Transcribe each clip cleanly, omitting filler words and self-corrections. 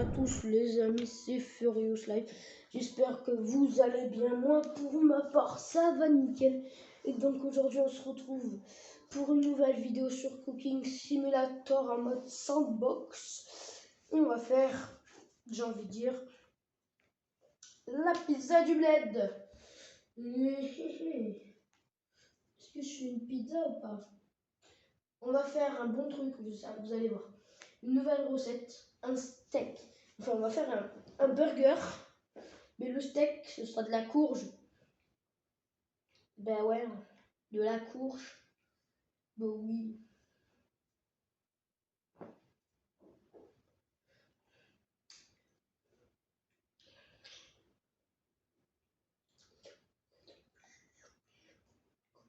à tous les amis, c'est Furious Life. J'espère que vous allez bien. Moi, pour ma part, ça va nickel. Et donc aujourd'hui, on se retrouve pour une nouvelle vidéo sur Cooking Simulator en mode sandbox. Et on va faire, j'ai envie de dire, la pizza du bled. Est-ce que je suis une pizza ou pas? On va faire un bon truc, vous allez voir. Une nouvelle recette, un steak. Enfin, on va faire un burger, mais le steak, ce sera de la courge. Ben ouais, de la courge. Ben oui.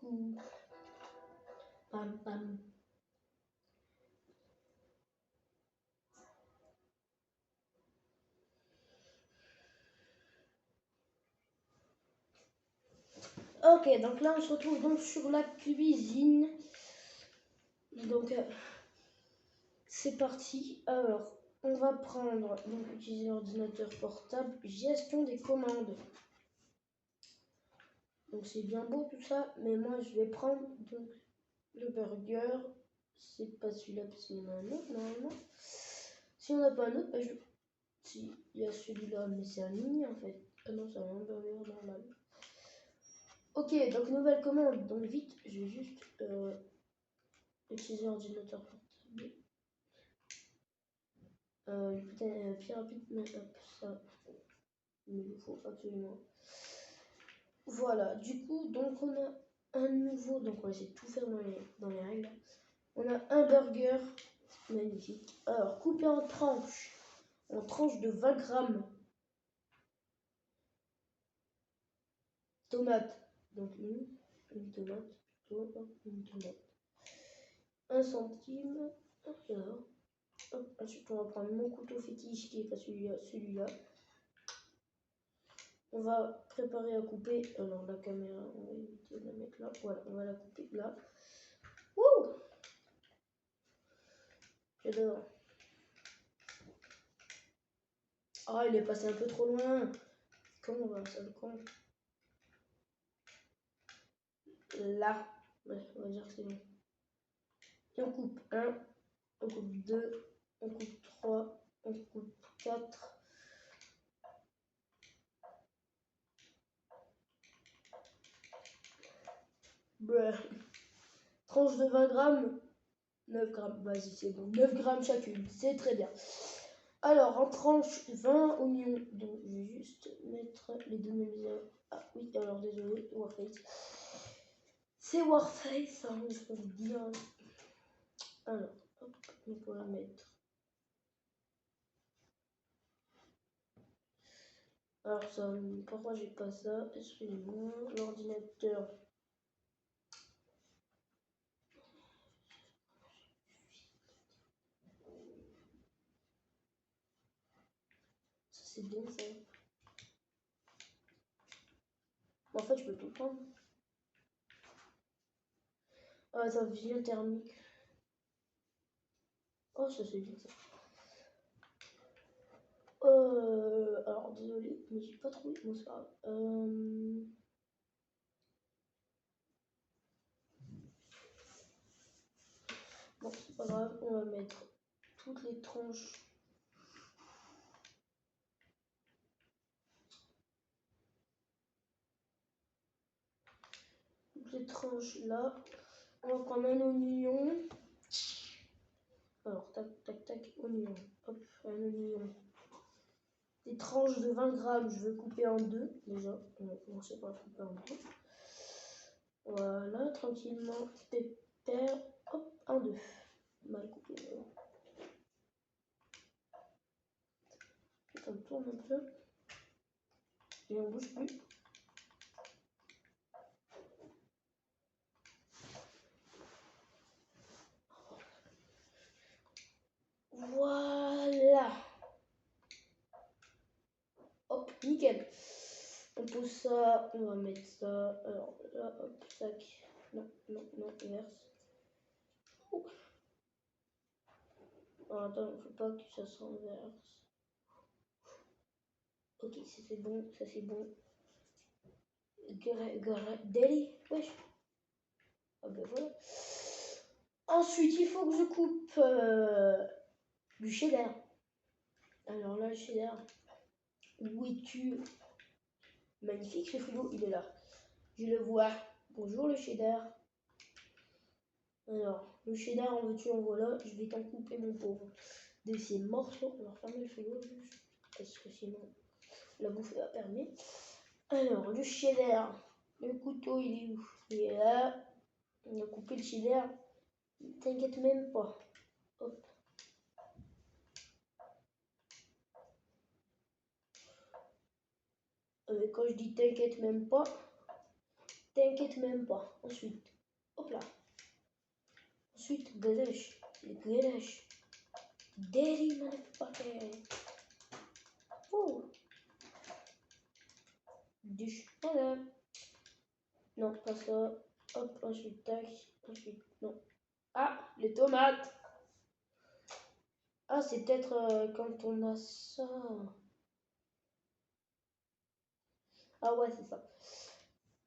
Coucou. Pam pam. Ok, donc là on se retrouve donc sur la cuisine. Donc c'est parti. Alors, on va prendre, donc utiliser l'ordinateur portable, gestion des commandes. Donc c'est bien beau tout ça, mais moi je vais prendre donc le burger. C'est pas celui-là parce qu'il y en a un autre normalement. Si on n'a pas un autre, ben si, il y a celui-là, mais c'est un mini en fait. Ah non, c'est un hamburger normal. Ok, donc nouvelle commande. Donc vite, je vais juste utiliser l'ordinateur portable. Putain, plus rapide, mais hop, ça, il me faut absolument. Voilà, du coup, donc on a un nouveau, donc on va essayer de tout faire dans les règles. On a un burger, magnifique. Alors, coupé en tranches de 20 grammes. Tomate, donc une tomate, plutôt, une tomate. 1 centime, hop là. Hop, ensuite on va prendre mon couteau fétiche qui est pas celui-là. On va préparer à couper. Alors la caméra, on va éviter de la mettre là. Voilà, on va la couper là. Wouh! J'adore. Ah, il est passé un peu trop loin. Comment on va ça le con? Là. Ouais, on va dire que c'est bon. Et on coupe 1, on coupe 2, on coupe 3, on coupe 4. Bref. Tranche de 20 grammes. 9 grammes, vas-y, c'est bon. 9 grammes chacune, c'est très bien. Alors, en tranche, 20 oignons. Donc, je vais juste mettre les deux mêmes. Ah oui, alors désolé, Warface. C'est Warface, hein, je peux le dire. Alors, hop, on pourra mettre. Alors, ça, pourquoi j'ai pas ça? Excusez-moi, l'ordinateur. Ça, c'est bien ça. En fait, je peux tout prendre. Ah, ça, vision thermique. Oh, ça, c'est bien ça. Alors désolé, mais j'ai pas trouvé. Bon, c'est pas grave. Bon, c'est pas grave, on va mettre toutes les tranches. Toutes les tranches là. On va prendre un oignon. Alors, tac, tac, tac, oignon. Hop, un oignon. Des tranches de 20 grammes, je vais couper en deux déjà. On va commencer par couper en deux. Voilà, tranquillement, pépère. Hop, en deux. Mal coupé. On tourne un peu. Et on bouge plus. Voilà. Hop, nickel. On pose ça, on va mettre ça. Alors là, hop, tac. Non, non, non, inverse. Oh. Alors attends, faut pas que ça s'inverse. Ok, ça c'est bon, ça c'est bon. Deli, wesh. Ah ben voilà. Ensuite, il faut que je coupe du cheddar. Alors là, le cheddar, où es-tu? Magnifique, le frigo, il est là. Je le vois. Bonjour le cheddar. Alors, le cheddar, en veux-tu, en voilà. Je vais t'en couper, mon pauvre. De ces morceaux. On va refermer le frigo, juste. Parce que sinon, la bouffe va permettre. Alors, le cheddar. Le couteau, il est où? Il est là. On a coupé le cheddar. T'inquiète même pas. Hop. Quand je dis t'inquiète même pas, t'inquiète même pas. Ensuite, hop là. Ensuite, galache. Les galaches. Daddy, motherfucker. Oh. Du voilà. Non, pas ça. Hop, ensuite, tac. Ensuite, non. Ah, les tomates. Ah, c'est peut-être quand on a ça. Ah ouais, c'est ça.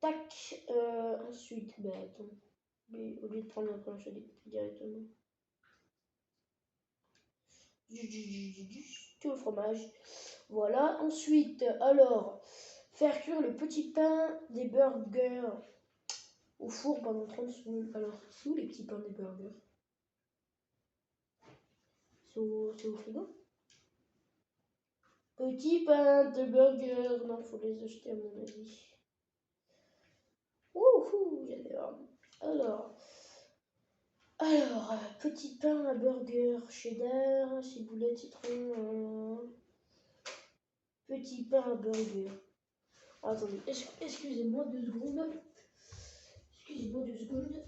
Tac. Ensuite, ben attends. Mais au lieu de prendre la planche à découper directement. Tout le fromage. Voilà. Ensuite, alors, faire cuire le petit pain des burgers au four pendant 30 secondes. Alors, c'est où les petits pains des burgers? C'est au frigo? Petit pain de burger. Non, faut les acheter à mon avis. Wouhou, j'adore. Alors, petit pain à burger cheddar, ciboulette, citron. Petit pain à burger. Attendez, excusez-moi 2 secondes. Excusez-moi 2 secondes.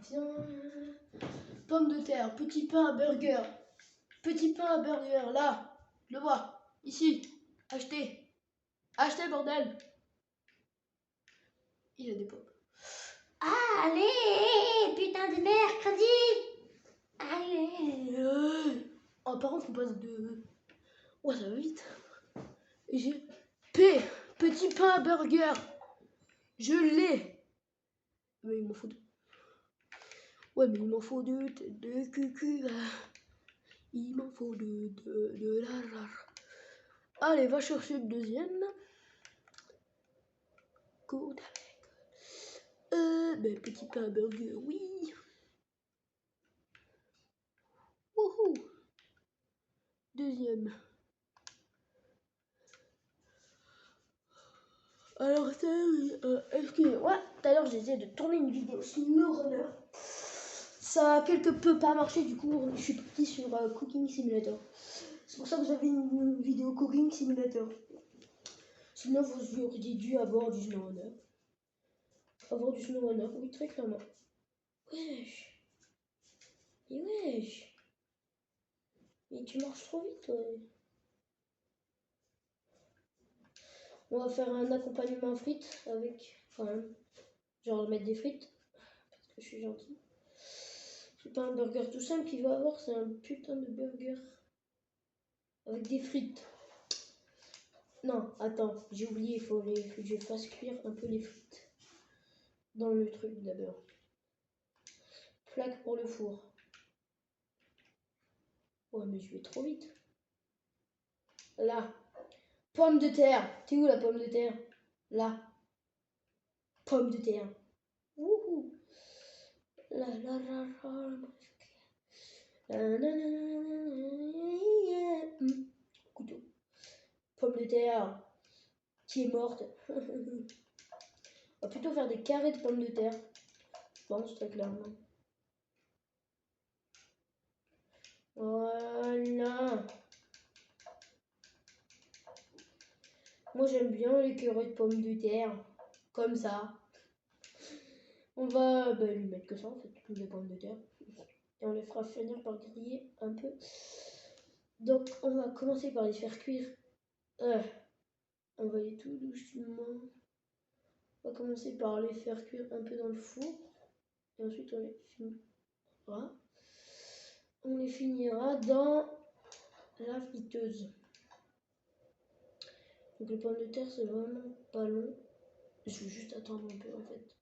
Bien. Pomme de terre, petit pain à burger. Petit pain à burger, là. Je le vois. Ici. Achetez. Achetez, bordel. Il a des pommes. Allez, putain de mercredi. Allez. Oh, par contre, on passe de... Oh, ça va vite. J'ai... Petit pain à burger. Je l'ai. Mais il m'en faut 2. Ouais, mais il m'en faut 2 de cucu. Il m'en faut 2 de la. Allez, va chercher le deuxième. Good. Ben, petit pain à burger, oui. Wouhou. Deuxième. Alors, excusez-moi, tout à l'heure j'ai essayé de tourner une vidéo SnowRunner. Ça a quelque peu pas marché, du coup je suis parti sur Cooking Simulator. C'est pour ça que vous avez une vidéo Cooking Simulator. Sinon vous auriez dû avoir du SnowRunner. Avoir du SnowRunner, oui, très clairement. Wesh. Mais wesh. Mais tu marches trop vite, ouais. On va faire un accompagnement frites avec, enfin, genre mettre des frites, parce que je suis gentil. C'est pas un burger tout simple qu'il va avoir, c'est un putain de burger avec des frites. Non, attends, j'ai oublié, il faut que je fasse cuire un peu les frites dans le truc d'abord. Plaque pour le four. Ouais, mais je vais trop vite. Là. Pomme de terre. T'es où la pomme de terre? Là. Pomme de terre. Wouhou. Là, là, là, là. Couteau. Pomme de terre qui est morte. On va plutôt faire des carrés de pommes de terre. Je pense très clairement. Voilà. Moi j'aime bien les carrés de pommes de terre. Comme ça. On va lui mettre que ça en fait, toutes les pommes de terre. Et on les fera finir par griller un peu. Donc on va commencer par les faire cuire. On va aller tout doucement. On va commencer par les faire cuire un peu dans le four. Et ensuite, on les finira dans la friteuse. Donc les pommes de terre, c'est vraiment pas long. Je vais juste attendre un peu en fait.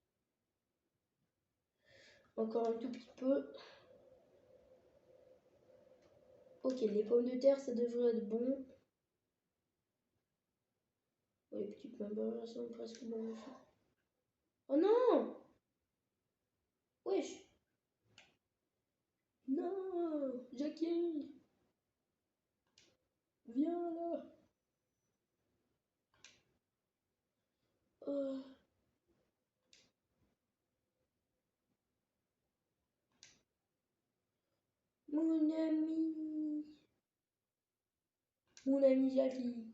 Encore un tout petit peu. Ok, les pommes de terre, ça devrait être bon. Les petites pommes de terre sont presque bonnes aussi. Oh non! Wesh! Non! Jackie! Viens là! Oh. Mon ami! Mon ami Jackie!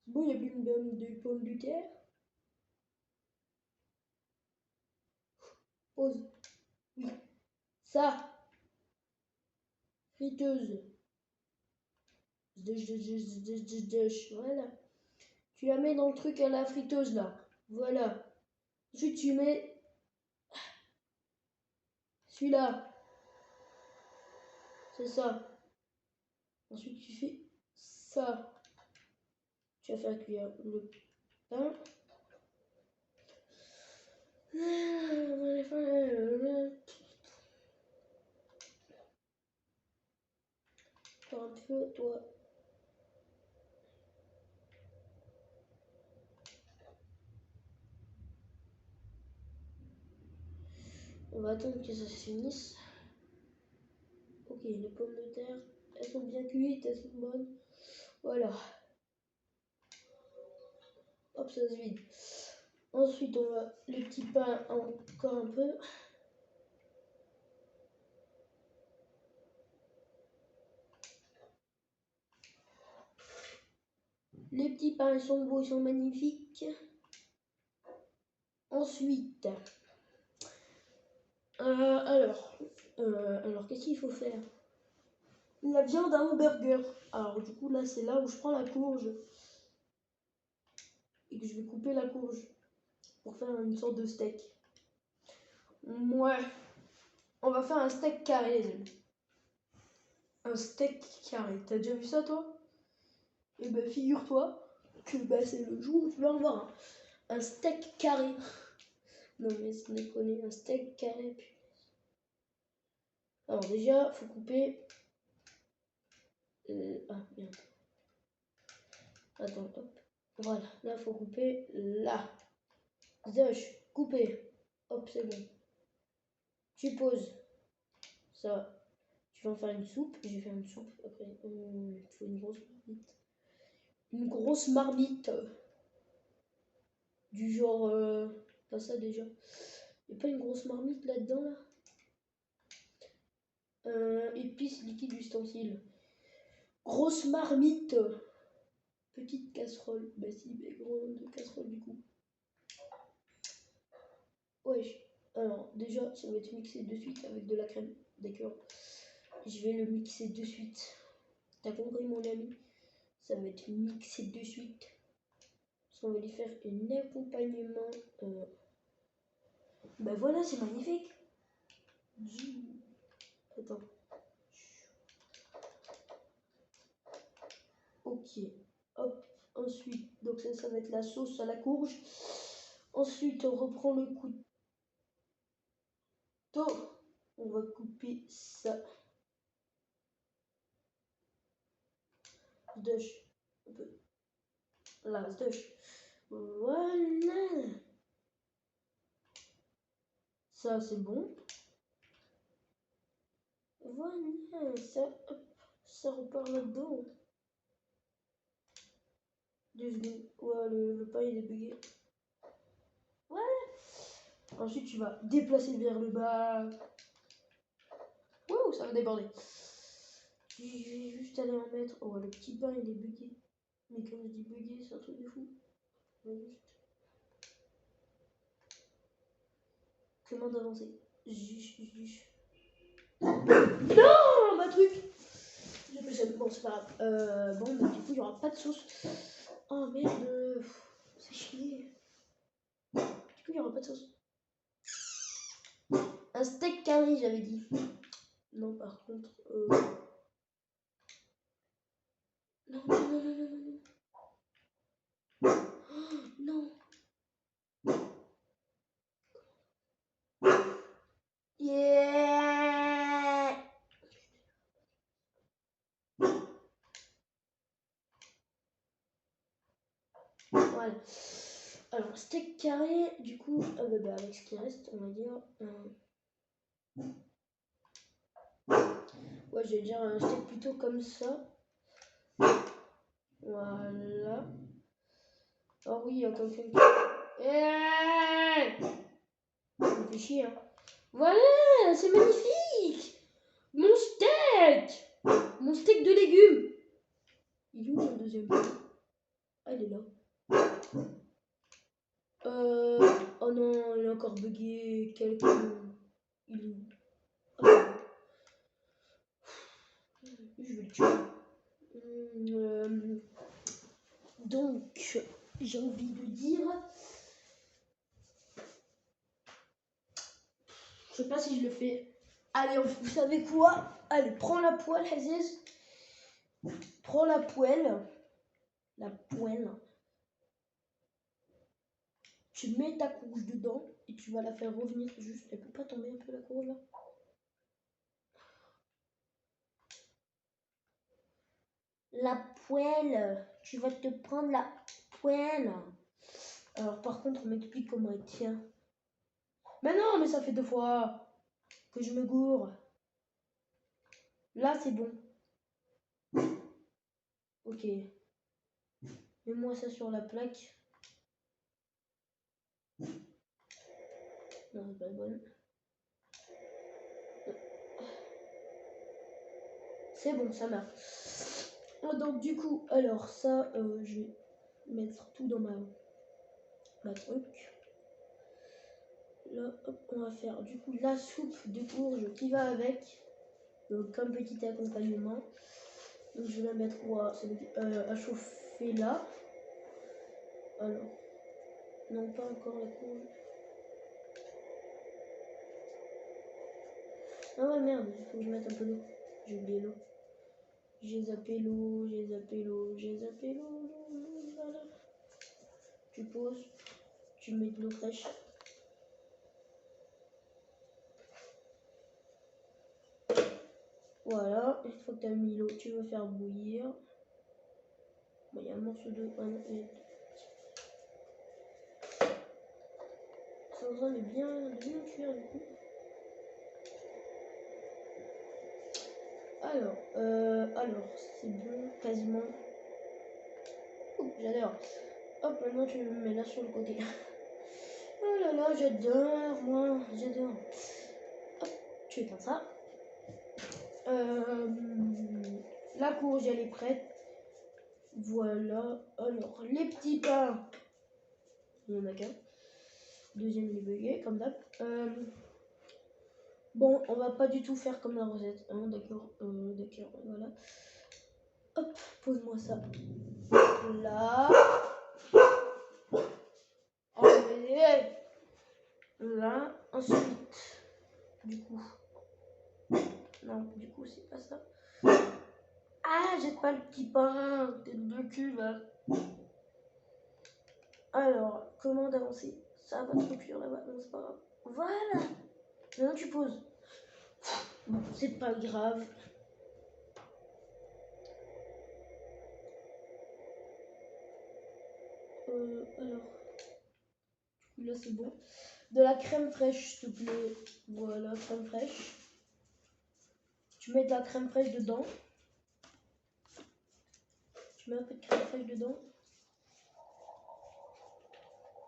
Bon, il y a plus de pommes de terre. Pause. Oui. Ça. Friteuse. Voilà. Tu la mets dans le truc à la friteuse là. Voilà. Ensuite tu mets celui-là. C'est ça. Ensuite tu fais ça. Tu vas faire cuire le pain. Faire un peu toi. On va attendre que ça se finisse. Ok, les pommes de terre, elles sont bien cuites, elles sont bonnes. Voilà. Hop, ça se vide. Ensuite, on va le petit pain encore un peu. Les petits pains, ils sont beaux, ils sont magnifiques. Ensuite, alors qu'est-ce qu'il faut faire? La viande à hamburger. Alors du coup, là, c'est là où je prends la courge. Et que je vais couper la courge pour faire une sorte de steak. Ouais. On va faire un steak carré, les amis. Un steak carré. T'as déjà vu ça, toi? Et ben, figure-toi que c'est le jour où tu vas en voir un steak carré. Non, mais c'est déconné, un steak carré. Alors, déjà, faut couper. Ah, merde. Attends, hop. Voilà, là, faut couper là. Zosh, couper. Hop, c'est bon. Tu poses ça. Tu vas en faire une soupe. Je vais faire une soupe après. Il faut une grosse marmite. Une grosse marmite. Du genre. Pas ça déjà. Il n'y a pas une grosse marmite là-dedans là, épices liquide ustensile. Grosse marmite. Petite casserole. Bah si, mais grande casserole du coup. Wesh. Alors déjà, ça va être mixé de suite avec de la crème. D'accord. Je vais le mixer de suite. T'as compris mon ami? Ça va être mixé de suite. Parce qu'on va lui faire un accompagnement. Bah voilà, c'est magnifique. Attends. Ok. Hop. Ensuite, donc ça va être la sauce à la courge. Ensuite, on reprend le couteau. On va couper ça. Sdush. Un peu. Là, sdush. Voilà. Ça, c'est bon. Voilà. Ça, hop, ça repart là-dedans. 2 secondes. Ouais, le pain, il est bugué. Voilà. Ensuite, tu vas déplacer vers le bas. Wouh, ça va déborder. Je vais juste aller en mettre. Oh, le petit pain, il est bugué. Mais quand je dis bugué, c'est un truc de fou. Juste. Comment d'avancer? Non, ma truc. Bon, c'est pas grave. Bon, bah, du coup, il n'y aura pas de sauce. Oh merde. C'est chier. Du coup, il n'y aura pas de sauce. Un steak curry, j'avais dit. Non, par contre... Non, non, non, non, non, non. Non. Yeah. Voilà. Alors, steak carré, du coup, avec ce qui reste, on va dire... Ouais, je vais dire un steak plutôt comme ça. Voilà. Oh oui, il y a quelqu'un qui... Ça me fait chier, hein. Voilà, c'est magnifique. Mon steak. Mon steak de légumes. Il est où mon deuxième? Ah, il est là. Oh non, il est encore bugué. Quelqu'un... Il est où? Ah, je vais le tuer. Donc, j'ai envie de dire... Je sais pas si je le fais. Allez, vous savez quoi? Allez, prends la poêle, Aziz. Prends la poêle. La poêle. Tu mets ta courge dedans et tu vas la faire revenir juste. Elle peut pas tomber un peu la courge là? La poêle. Tu vas te prendre la poêle. Alors par contre, on m'explique comment elle tient. Mais non, mais ça fait 2 fois que je me gourre. Là, c'est bon. Ok. Mets-moi ça sur la plaque. Non, c'est pas bonne. C'est bon, ça marche. Donc du coup, alors ça, je vais mettre tout dans ma truc. Là, hop, on va faire du coup la soupe de courge qui va avec, comme petit accompagnement. Donc je vais la mettre à chauffer là. Alors, non pas encore la courge. Ah ouais merde, il faut que je mette un peu d'eau. J'ai oublié l'eau. J'ai zappé l'eau, j'ai zappé l'eau, j'ai zappé l'eau. Voilà. Tu poses, tu mets de l'eau fraîche. Voilà, une fois que tu as mis l'eau, tu vas faire bouillir. Bon, il y a un morceau de... Ah non, ça en train de bien cuire du coup. Alors c'est bon, quasiment. J'adore. Hop, maintenant tu me mets là sur le côté. Oh là là, j'adore, moi, j'adore. Hop, tu éteins ça. La courge, elle est prête. Voilà. Alors, les petits pains. Il n'y en a qu'un. Deuxième, il est bugué, comme d'hab. Bon, on va pas du tout faire comme la recette. Hein, d'accord, voilà. Hop, pose-moi ça. Là. Enlever. Là. Ensuite, du coup. Non, du coup, c'est pas ça. Ah, jette pas le petit pain, tête de cul, là. Alors, comment d'avancer? Ça va trop cuire là-bas, non, c'est pas grave. Voilà. Maintenant, tu poses. Bon, c'est pas grave. Alors, là, c'est bon. De la crème fraîche, s'il te plaît. Voilà, crème fraîche. Tu mets de la crème fraîche dedans. Tu mets un peu de crème fraîche dedans.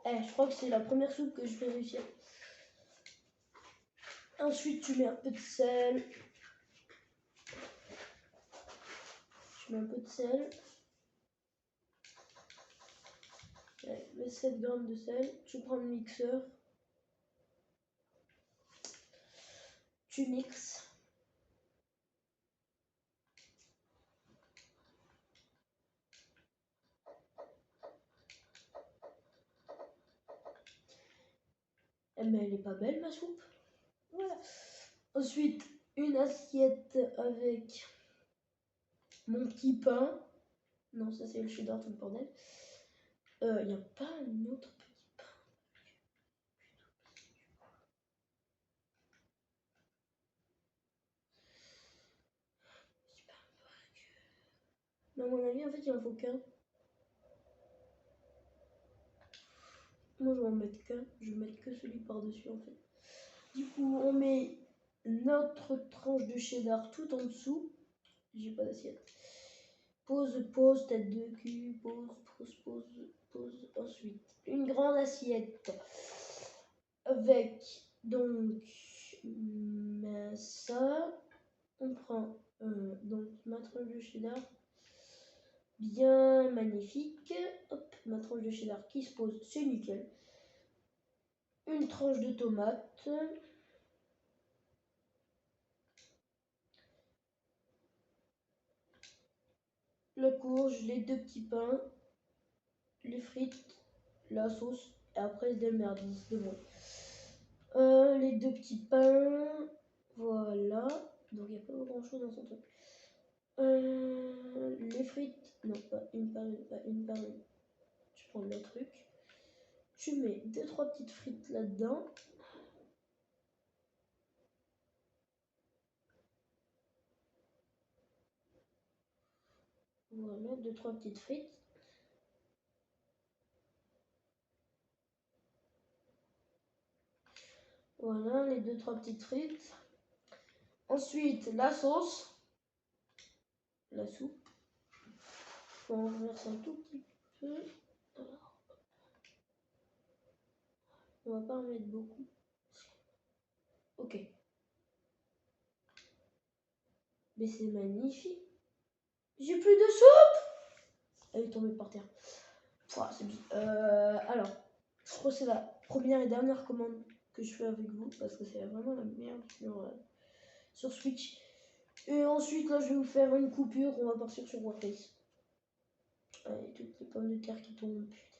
Je crois que c'est la première soupe que je fais réussir. Ensuite, tu mets un peu de sel. Tu mets un peu de sel. Mets 7 grammes de sel. Tu prends le mixeur. Tu mixes. Mais elle est pas belle, ma soupe. Ensuite, une assiette avec mon petit pain. Non, ça c'est le cheddar, tout le bordel. Il n'y a pas un autre petit pain. Mais à mon avis, en fait, il en faut qu'un. Moi, je vais en mettre qu'un. Je vais mettre que celui par-dessus, en fait. Du coup, on met notre tranche de cheddar tout en dessous. J'ai pas d'assiette. Pose, tête de cul, pose. Ensuite, une grande assiette avec donc ça. On prend donc ma tranche de cheddar bien magnifique. Hop, ma tranche de cheddar qui se pose, c'est nickel. Une tranche de tomate. La courge, les deux petits pains, les frites, la sauce, et après se démerdise de moi. Les deux petits pains, voilà. Donc il n'y a pas grand chose dans son truc. Les frites, non, pas une par une. Je prends le truc. Tu mets 2-3 petites frites là-dedans. Voilà, 2-3 petites frites. Voilà, les 2-3 petites frites. Ensuite, la sauce. La soupe. On va en renverser un tout petit peu. Alors, on va pas en mettre beaucoup. Ok. Mais c'est magnifique. J'ai plus de soupe. Elle est tombée par terre. Pouah, c'est bien. Alors, je crois que c'est la première et dernière commande que je fais avec vous parce que c'est vraiment la merde sur Switch. Et ensuite, là, je vais vous faire une coupure. On va partir sur Warface. Allez, toutes les pommes de terre qui tombent. Putain.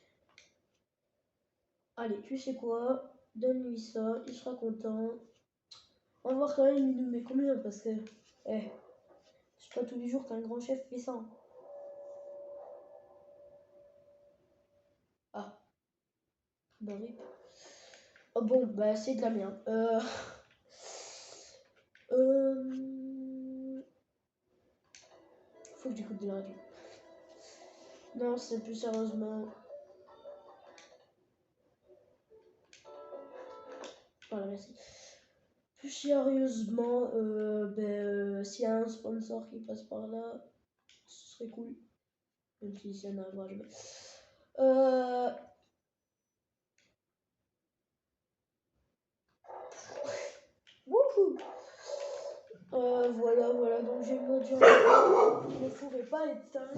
Allez, tu sais quoi? Donne-lui ça, il sera content. On va voir quand même, il nous met combien parce que. C'est pas tous les jours qu'un grand chef fait ça. Ah. Bah rip. Oh bon, bah c'est de la merde. Faut que j'écoute de la radio. Non, c'est plus sérieusement. Voilà, merci. Plus sérieusement, s'il y a un sponsor qui passe par là, ce serait cool. Même si ça n'arrivera jamais. Wouhou! Voilà, donc j'ai me dire le four est pas éteint.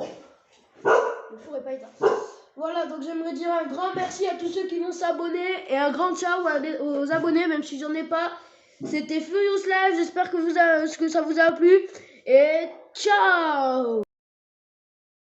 Voilà, donc j'aimerais dire un grand merci à tous ceux qui vont s'abonner et un grand ciao aux abonnés, même si j'en ai pas. C'était Furious Live, j'espère que ça vous a plu et ciao!